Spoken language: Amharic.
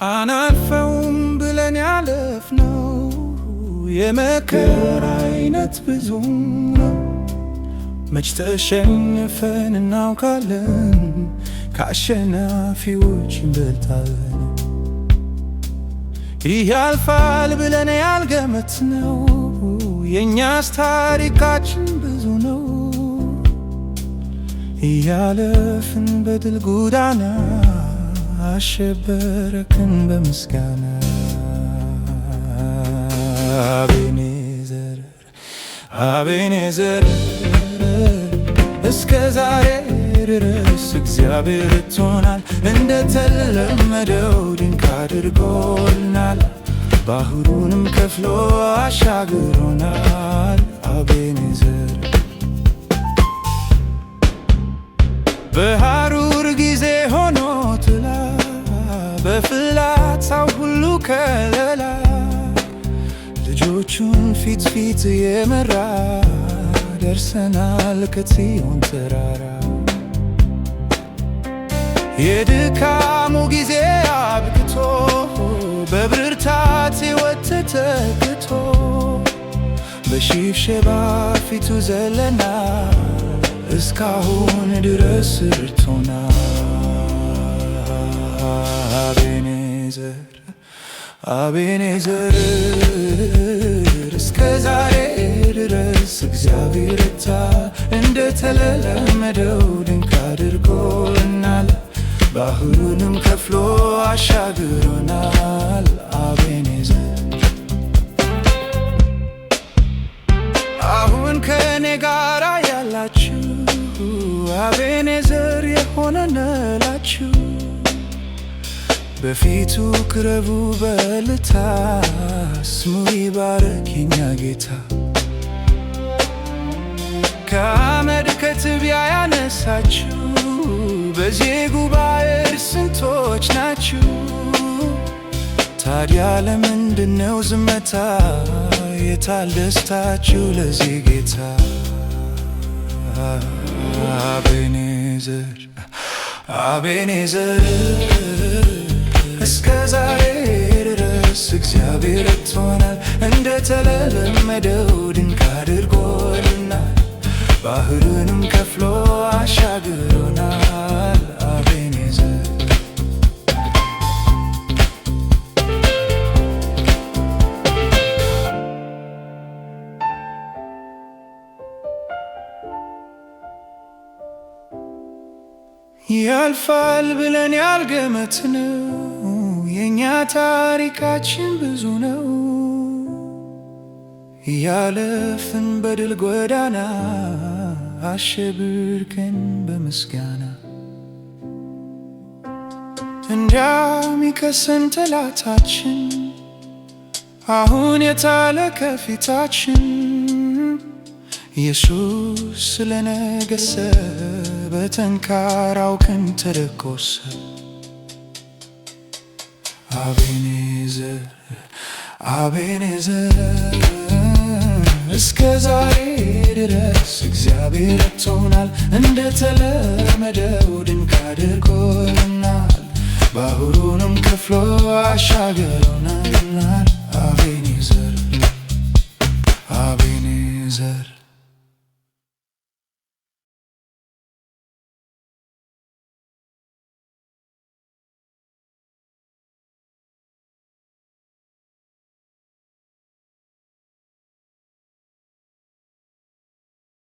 አናልፈውም ብለን ያለፍነው የመከራ አይነት ብዙ ነው። መች ተሸንፈን እናውቃለን? ከአሸናፊዎች እንበልጣለን። ይህ ያልፋል ብለን ያልገመትነው የእኛስ ታሪካችን ብዙ ነው። እያለፍን በድል ጎዳና አሸበረክን በምስጋና። አቤኔዘር አቤኔዘር እስከ ዛሬ ድረስ እግዚአብሔር ረድቶናል። እንደተለመደው ድንቅ አድርጎልናል። ባህሩንም ከፍሎ አሻግሮናል። አቤኔዘር በሐሩር ጊዜ ሆኖ ጥላ፣ በፍላጻው ሁሉ ከለላ፣ ልጆቹን ፊት ፊት የመራ ደርሰናል ከጽዮን ተራራ። የድካሙ ጊዜ አብቅቶ በብርታት ሕይወት ተተክቶ በሽብሸባ ፊቱ ዘለናል። እስካሁን ድረስ ረድቶናል። አቤኔዘር አቤኔዘር እስከ ዛሬ ድረስ እግዚአብሔር ረድቶናል። እንደተለመደው ድንቅ አድርጎልናል። ባህሩንም ከፍሎ አሻግሮናል። አቤኔዘር አሁን ከኔ ጋር ያላችሁ አቤኔዘር የሆነላችሁ በፊቱ ቅረቡ በእልልታ፣ ስሙ ይባረክ የኛ ጌታ። ከአመድ ከትቢያ ያነሳችሁ በዚህ ጉባኤ ስንቶች ናችሁ? ታዲያ ለምንድነው ዝምታ? የታል ደስታችሁ ለዚህ ጌታ? አቤኔዘር አቤኔዘር እስከ ዛሬ ድረስ እግዚአብሔር ረድቶናል። እንደተለመደው ድንቅ አድርጎልናል። ባህሩንም ከፍሎ አሻግሮናል። አቤኔዘር ያልፋል ብለን ያልገመትነው የእኛ ታሪካችን ብዙ ነው። ያለፍን በድል ጎዳና አሸብርከን በምስጋና። እንዳሚከሰን ጠላታችን አሁን የታለ ከፊታችን? ኢየሱስ ስለነገሰ በተንካራው ክንድ ተደቆሰ። አቤኔዘር አቤኔዘር እስከ ዛሬ ድረስ እግዚአብሔር ረድቶናል። እንደተለመደው ድንቅ አድርጎልናል። ባህሩንም ከፍሎ አሻግሮናል። አቤኔዘር አቤኔዘር